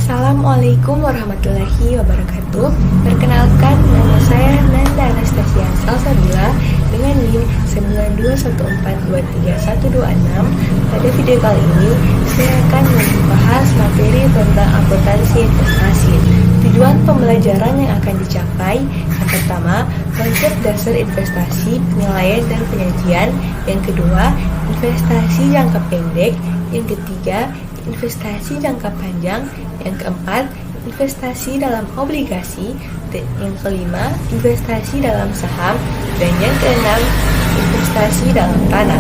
Assalamualaikum warahmatullahi wabarakatuh. Perkenalkan, nama saya Nanda Anastasia Salsabila dengan NIM 921423126. Pada video kali ini, saya akan membahas materi tentang akuntansi investasi. Tujuan pembelajaran yang akan dicapai: yang pertama, konsep dasar investasi, penilaian dan penyajian; yang kedua, investasi jangka pendek; yang ketiga, investasi jangka panjang; yang keempat, investasi dalam obligasi; dan yang kelima, investasi dalam saham; dan yang keenam, investasi dalam tanah.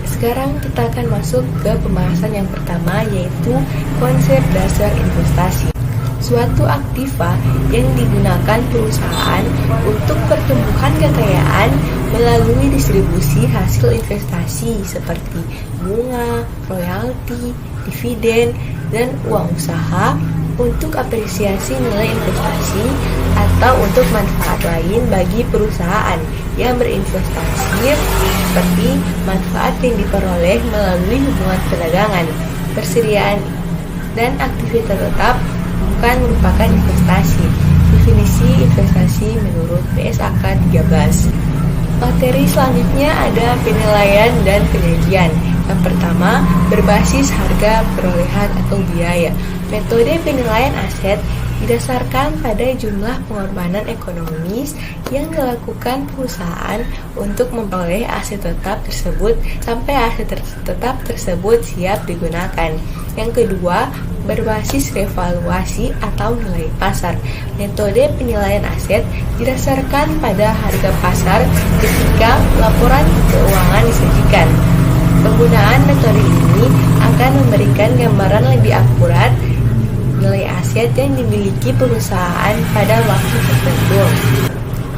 Sekarang kita akan masuk ke pembahasan yang pertama, yaitu konsep dasar investasi. Suatu aktiva yang digunakan perusahaan untuk pertumbuhan kekayaan melalui distribusi hasil investasi seperti bunga, royalti, dividen, dan uang usaha untuk apresiasi nilai investasi atau untuk manfaat lain bagi perusahaan yang berinvestasi, seperti manfaat yang diperoleh melalui hubungan perdagangan, persediaan, dan aktivitas tetap bukan merupakan investasi. Definisi investasi menurut PSAK 13. Materi selanjutnya ada penilaian dan penyajian. Yang pertama, berbasis harga perolehan atau biaya. Metode penilaian aset didasarkan pada jumlah pengorbanan ekonomis yang dilakukan perusahaan untuk memperoleh aset tetap tersebut sampai aset tetap tersebut siap digunakan. Yang kedua, berbasis revaluasi atau nilai pasar. Metode penilaian aset didasarkan pada harga pasar ketika laporan keuangan disajikan. Penggunaan metode ini akan memberikan gambaran lebih akurat nilai aset yang dimiliki perusahaan pada waktu tertentu.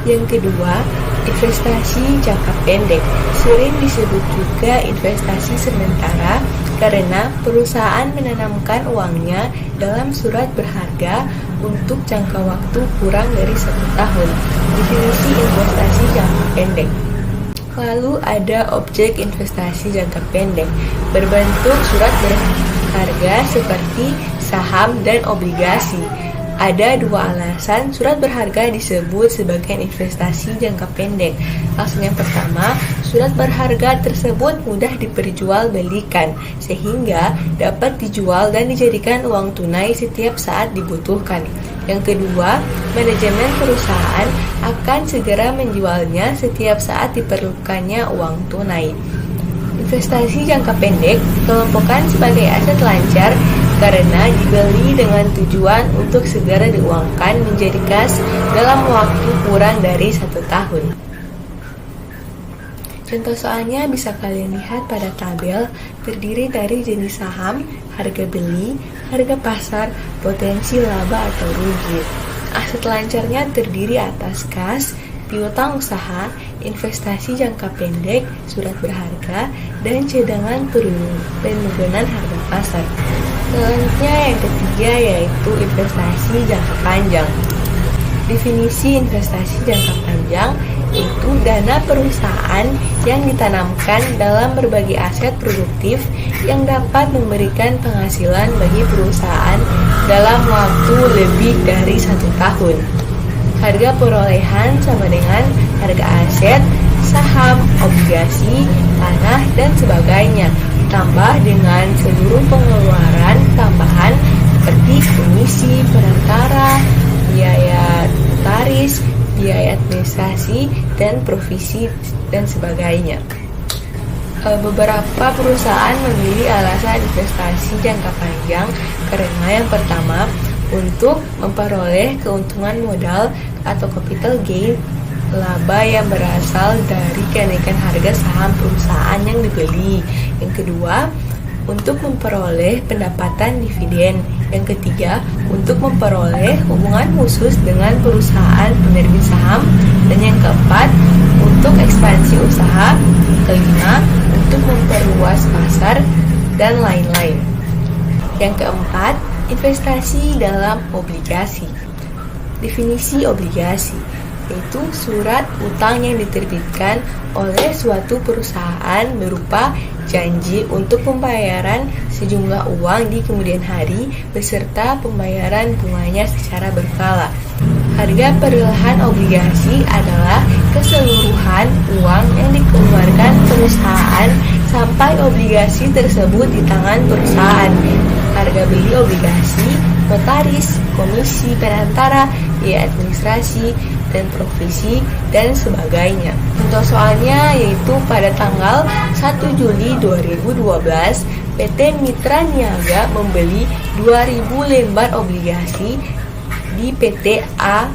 Yang kedua, investasi jangka pendek. Sering disebut juga investasi sementara karena perusahaan menanamkan uangnya dalam surat berharga untuk jangka waktu kurang dari 1 tahun. Definisi investasi jangka pendek. Lalu ada objek investasi jangka pendek, berbentuk surat berharga seperti saham dan obligasi. Ada dua alasan surat berharga disebut sebagai investasi jangka pendek. Alasan yang pertama, surat berharga tersebut mudah diperjualbelikan sehingga dapat dijual dan dijadikan uang tunai setiap saat dibutuhkan. Yang kedua, manajemen perusahaan akan segera menjualnya setiap saat diperlukannya uang tunai. Investasi jangka pendek dikelompokkan sebagai aset lancar karena dibeli dengan tujuan untuk segera diuangkan menjadi kas dalam waktu kurang dari 1 tahun. Contoh soalnya bisa kalian lihat pada tabel, terdiri dari jenis saham, harga beli, harga pasar, potensi laba atau rugi. Aset lancarnya terdiri atas kas, piutang usaha, investasi jangka pendek, surat berharga, dan cadangan penurunan harga pasar. Selanjutnya yang ketiga yaitu investasi jangka panjang. Definisi investasi jangka panjang yaitu dana perusahaan yang ditanamkan dalam berbagai aset produktif yang dapat memberikan penghasilan bagi perusahaan dalam waktu lebih dari 1 tahun. Harga perolehan sama dengan harga aset, saham, obligasi, tanah, dan sebagainya, ditambah dengan seluruh pengeluaran tambahan seperti komisi, perantara, biaya notaris, biaya administrasi, dan provisi, dan sebagainya. Beberapa perusahaan memilih alasan investasi jangka panjang karena yang pertama, untuk memperoleh keuntungan modal atau capital gain, laba yang berasal dari kenaikan harga saham perusahaan yang dibeli. Yang kedua, untuk memperoleh pendapatan dividen. Yang ketiga, untuk memperoleh hubungan khusus dengan perusahaan penerbit saham. Dan yang keempat, untuk ekspansi usaha. Kelima, untuk memperluas pasar, dan lain-lain. Yang keempat, investasi dalam obligasi. Definisi obligasi yaitu surat utang yang diterbitkan oleh suatu perusahaan berupa janji untuk pembayaran sejumlah uang di kemudian hari beserta pembayaran bunganya secara berkala. Harga perlahan obligasi adalah keseluruhan uang yang dikeluarkan perusahaan sampai obligasi tersebut di tangan perusahaan. Harga beli obligasi, notaris, komisi perantara, biaya administrasi, dan provisi, dan sebagainya. Contoh soalnya yaitu pada tanggal 1 Juli 2012, PT Mitra Niaga membeli 2.000 lembar obligasi di PT A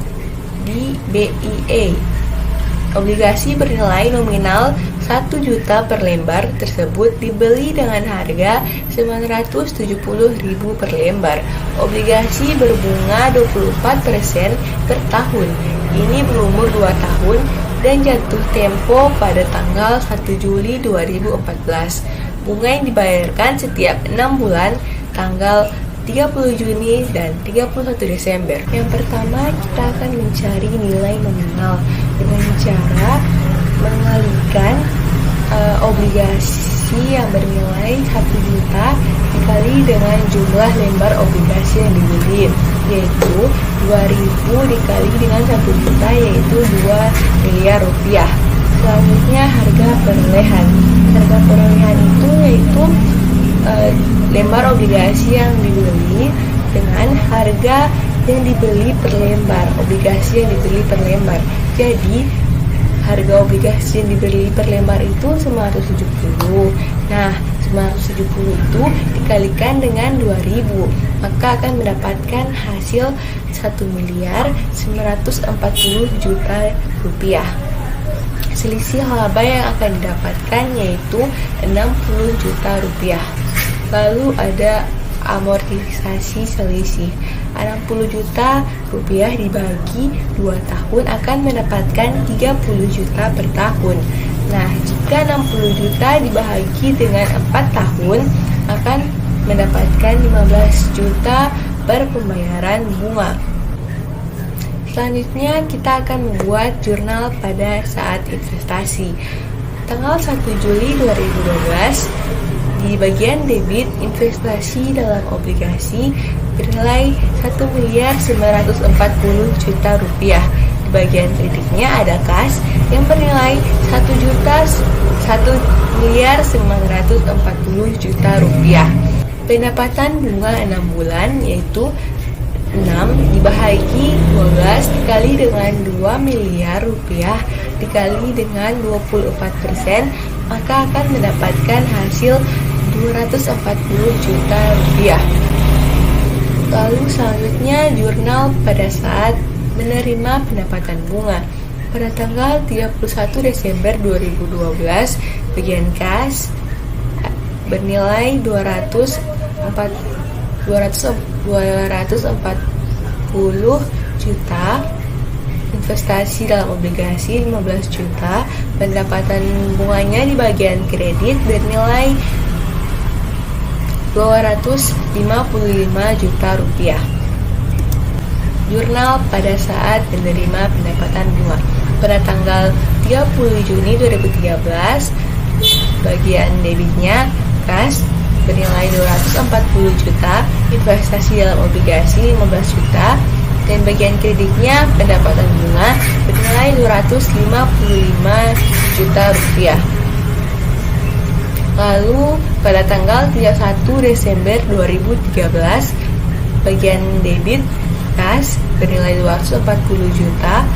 di BIE. Obligasi bernilai nominal 1 juta per lembar tersebut dibeli dengan harga 970.000 per lembar. Obligasi berbunga 24% per tahun. Ini berumur 2 tahun dan jatuh tempo pada tanggal 1 Juli 2014. Bunga yang dibayarkan setiap 6 bulan, tanggal 30 Juni dan 31 Desember. Yang pertama, kita akan mencari nilai nominal dengan cara mengalikan obligasi yang bernilai 1 juta dikali dengan jumlah lembar obligasi yang dibeli, yaitu 2.000 dikali dengan 1 juta, yaitu 2 miliar rupiah. Selanjutnya, harga perolehan. Harga perolehan itu yaitu lembar obligasi yang dibeli dengan harga yang dibeli per lembar, obligasi yang dibeli per lembar. Jadi harga obligasi yang dibeli per lembar itu 970. Nah, 970 itu dikalikan dengan 2.000, maka akan mendapatkan hasil 1.940.000.000 rupiah. Selisih laba yang akan didapatkan yaitu 60 juta rupiah. Lalu ada amortisasi selisih. 60 juta rupiah dibagi 2 tahun akan mendapatkan 30 juta per tahun. Nah, jika 60 juta dibagi dengan 4 tahun akan mendapatkan 15 juta per pembayaran bunga. Selanjutnya kita akan membuat jurnal pada saat investasi. Tanggal 1 Juli 2012, di bagian debit, investasi dalam obligasi bernilai 1.940.000.000 rupiah. Di bagian kreditnya ada kas yang bernilai 1.940.000.000 rupiah. Pendapatan bunga 6 bulan yaitu 6 dibahagi 12 dikali dengan 2 miliar rupiah dikali dengan 24%, maka akan mendapatkan hasil 240 juta rupiah. Lalu selanjutnya jurnal pada saat menerima pendapatan bunga. Pada tanggal 31 Desember 2012, bagian kas bernilai 240 juta, investasi dalam obligasi 15 juta, pendapatan bunganya di bagian kredit bernilai 255 juta rupiah. Jurnal pada saat menerima pendapatan bunga. Pada tanggal 30 Juni 2013, bagian debitnya kas bernilai 240 juta, investasi dalam obligasi 15 juta, dan bagian kreditnya pendapatan bunga bernilai 255 juta rupiah. Lalu pada tanggal 31 Desember 2013, bagian debit kas bernilai 240 juta,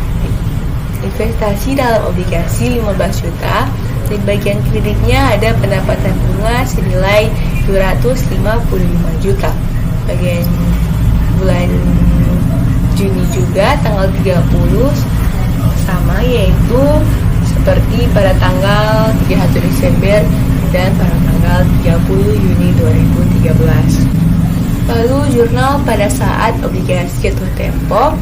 investasi dalam obligasi 15 juta, dan bagian kreditnya ada pendapatan bunga senilai 255 juta. Bagian bulan Juni juga tanggal 30 sama, yaitu seperti pada tanggal 31 Desember dan pada tanggal 30 Juni 2013. Lalu jurnal pada saat obligasi jatuh tempo.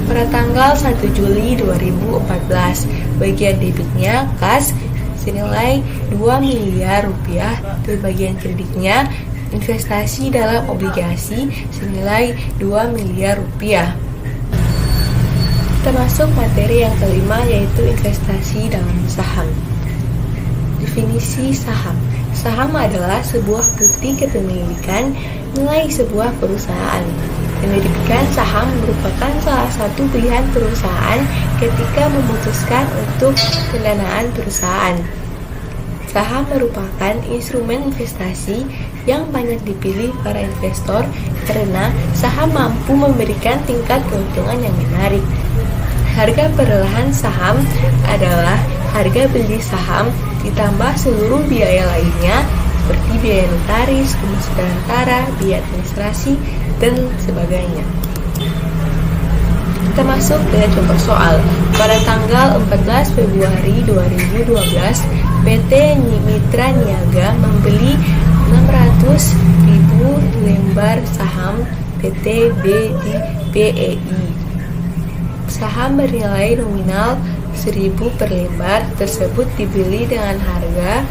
Pada tanggal 1 Juli 2014, bagian debitnya kas senilai 2 miliar rupiah dan bagian kreditnya investasi dalam obligasi senilai 2 miliar rupiah. Termasuk materi yang kelima yaitu investasi dalam saham. Definisi saham. Saham adalah sebuah bukti kepemilikan nilai sebuah perusahaan. Penerbitan saham merupakan salah satu pilihan perusahaan ketika memutuskan untuk pendanaan perusahaan. Saham merupakan instrumen investasi yang banyak dipilih para investor karena saham mampu memberikan tingkat keuntungan yang menarik. Harga perolehan saham adalah harga beli saham ditambah seluruh biaya lainnya seperti biaya notaris, komisi perantara, biaya administrasi, dan sebagainya. Kita masuk ke contoh soal. Pada tanggal 14 Februari 2012, PT Mitra Niaga membeli 600.000 lembar saham PT B di BEI. Saham bernilai nominal 1.000 per lembar tersebut dibeli dengan harga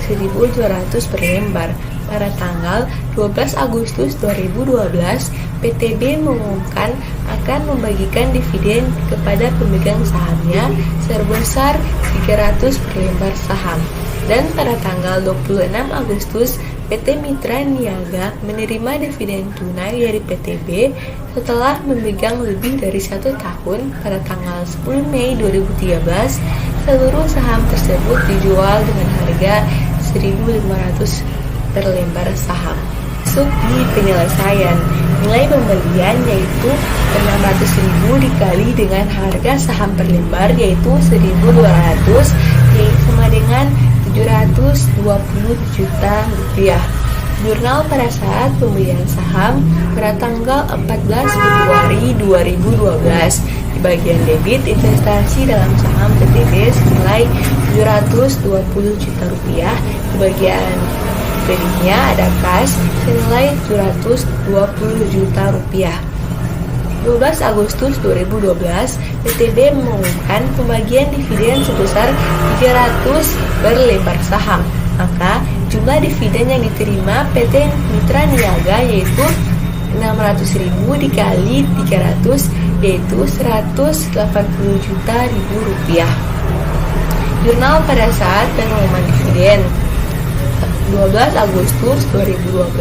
1.200 per lembar. Pada tanggal 12 Agustus 2012, PTB mengumumkan akan membagikan dividen kepada pemegang sahamnya sebesar 300 per lembar saham. Dan pada tanggal 26 Agustus, PT Mitra Niaga menerima dividen tunai dari PTB setelah memegang lebih dari 1 tahun. Pada tanggal 10 Mei 2013, seluruh saham tersebut dijual dengan harga 1.500 per lembar saham. Masuk di penyelesaian. Nilai pembelian yaitu 600.000 dikali dengan harga saham per lembar yaitu 1.200, yaitu sama dengan 720 juta rupiah. Jurnal pada saat pembelian saham pada tanggal 14 Februari 2012. Di bagian debit, investasi dalam saham PTB senilai 720 juta rupiah. Di bagian kreditnya ada kas senilai 720 juta rupiah. 12 Agustus 2012, PTB mengumumkan pembagian dividen sebesar 300 per lembar saham. Maka jumlah dividen yang diterima PT Mitra Niaga yaitu 600.000 dikali 300 yaitu 180 juta rupiah. Jurnal pada saat pengumuman dividen 12 Agustus 2012,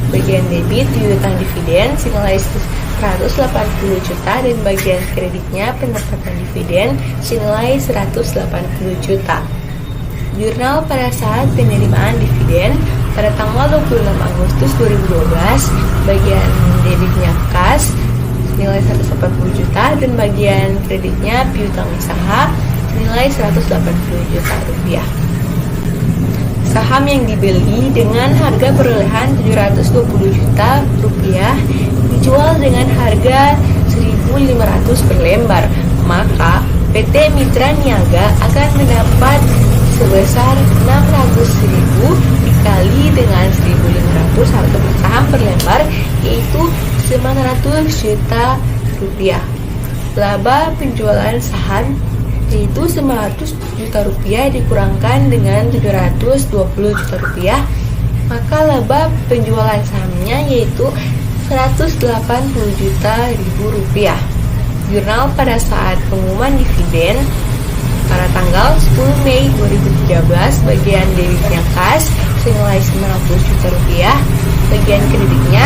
bagian debit piutang dividen senilai 180 juta dan bagian kreditnya pendapatan dividen senilai 180 juta. Jurnal pada saat penerimaan dividen pada tanggal 26 Agustus 2012, bagian debitnya kas senilai 180 juta dan bagian kreditnya piutang usaha senilai 180 juta rupiah. Saham yang dibeli dengan harga perolehan 720 juta rupiah dijual dengan harga 1.500 per lembar, maka PT Mitra Niaga akan mendapat sebesar 600.000 dikali dengan 1.500 harga saham per lembar yaitu 900 juta rupiah. Laba penjualan saham yaitu 900 juta rupiah dikurangkan dengan 720 juta rupiah, maka laba penjualan sahamnya yaitu 180 juta rupiah. Jurnal pada saat pengumuman dividen pada tanggal 10 Mei 2013, bagian debitnya kas senilai 900 juta rupiah, bagian kreditnya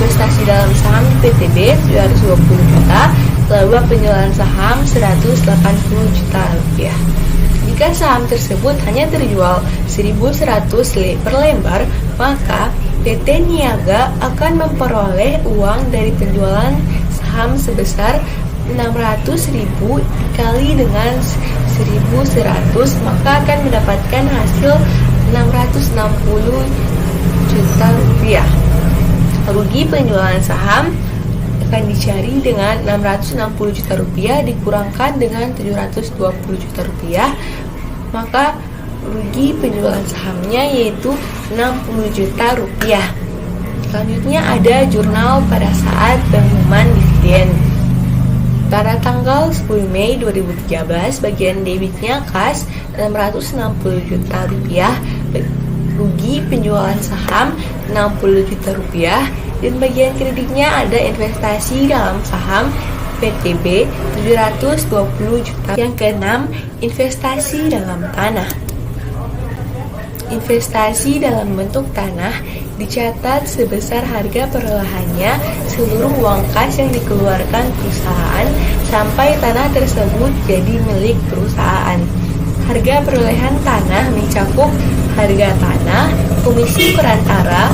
investasi dalam saham PTB 720 juta, laba penjualan saham 180 juta rupiah. Jika saham tersebut hanya terjual 1.100 per lembar, maka PT Niaga akan memperoleh uang dari penjualan saham sebesar 600.000 dikali dengan 1.100, maka akan mendapatkan hasil 660 juta rupiah. Rugi penjualan saham akan dicari dengan 660 juta rupiah dikurangkan dengan 720 juta rupiah, maka rugi penjualan sahamnya yaitu 60 juta rupiah. Selanjutnya ada jurnal pada saat pengumuman dividen. Pada tanggal 10 Mei 2013, bagian debitnya kas 660 juta rupiah, rugi penjualan saham 60 juta rupiah, dan bagian kreditnya ada investasi dalam saham PTB 720 juta. Yang keenam, investasi dalam tanah. Investasi dalam bentuk tanah dicatat sebesar harga perolehannya seluruh uang kas yang dikeluarkan perusahaan sampai tanah tersebut jadi milik perusahaan. Harga perolehan tanah mencakup harga tanah, komisi perantara,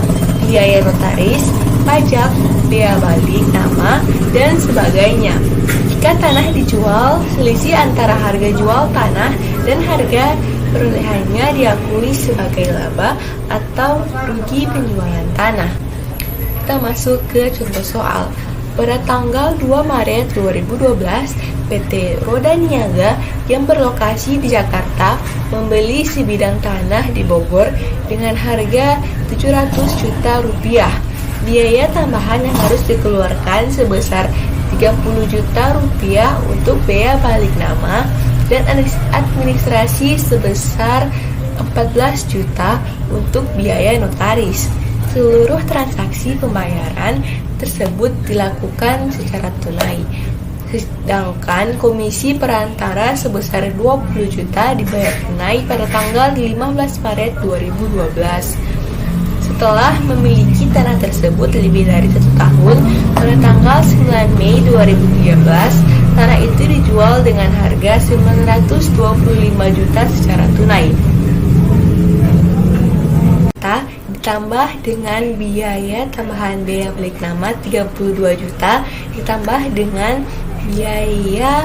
biaya notaris, pajak, bea balik nama, dan sebagainya. Jika tanah dijual, selisih antara harga jual tanah dan harga perolehannya diakui sebagai laba atau rugi penjualan tanah. Kita masuk ke contoh soal. Pada tanggal 2 Maret 2012, PT Roda Niaga yang berlokasi di Jakarta membeli sebidang tanah di Bogor dengan harga 700 juta rupiah. Biaya tambahan yang harus dikeluarkan sebesar 30 juta rupiah untuk bea balik nama dan administrasi sebesar 14 juta untuk biaya notaris. Seluruh transaksi pembayaran tersebut dilakukan secara tunai. Sedangkan komisi perantara sebesar 20 juta dibayar tunai pada tanggal 15 Maret 2012. Setelah memiliki tanah tersebut lebih dari 1 tahun, pada tanggal 9 Mei 2013, tanah itu dijual dengan harga 925 juta secara tunai. Ditambah dengan biaya tambahan bea balik nama 32 juta, ditambah dengan biaya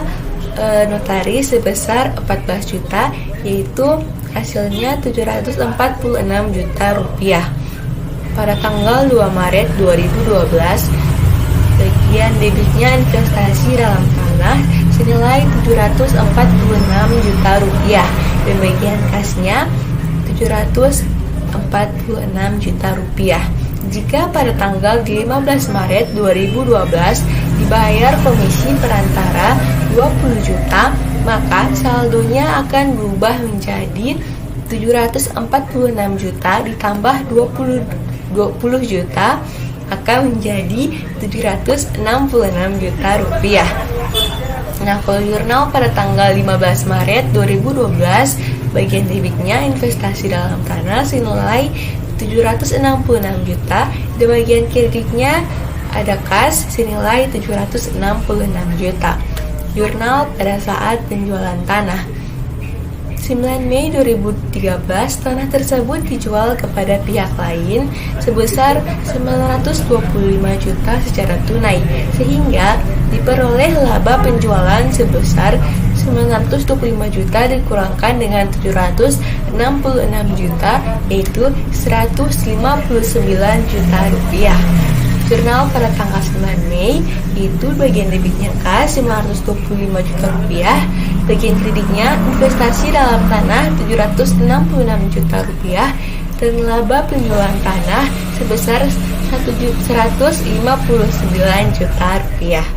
notaris sebesar 14 juta, yaitu hasilnya 746 juta rupiah. Pada tanggal 2 Maret 2012, bagian debitnya investasi dalam tanah senilai 746 juta rupiah dan bagian kasnya 746 juta rupiah. Jika pada tanggal 15 Maret 2012 dibayar komisi perantara 20 juta, maka saldonya akan berubah menjadi 746 juta ditambah 20 juta akan menjadi 766 juta rupiah. Nah, kalau jurnal pada tanggal 15 Maret 2012, bagian debitnya investasi dalam tanah senilai 766 juta dan bagian kreditnya ada kas senilai 766 juta. Jurnal pada saat penjualan tanah. 9 Mei 2013, tanah tersebut dijual kepada pihak lain sebesar 925 juta secara tunai, sehingga diperoleh laba penjualan sebesar 925 juta dikurangkan dengan 766 juta, yaitu 159 juta rupiah. Jurnal pada tanggal 9 Mei itu bagian debitnya kas 925 juta rupiah, bagian kreditnya investasi dalam tanah 766 juta rupiah dan laba penjualan tanah sebesar 159 juta rupiah.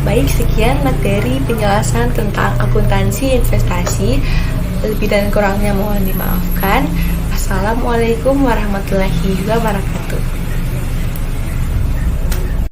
Baik, sekian materi penjelasan tentang akuntansi investasi. Lebih dan kurangnya mohon dimaafkan. Assalamualaikum warahmatullahi wabarakatuh.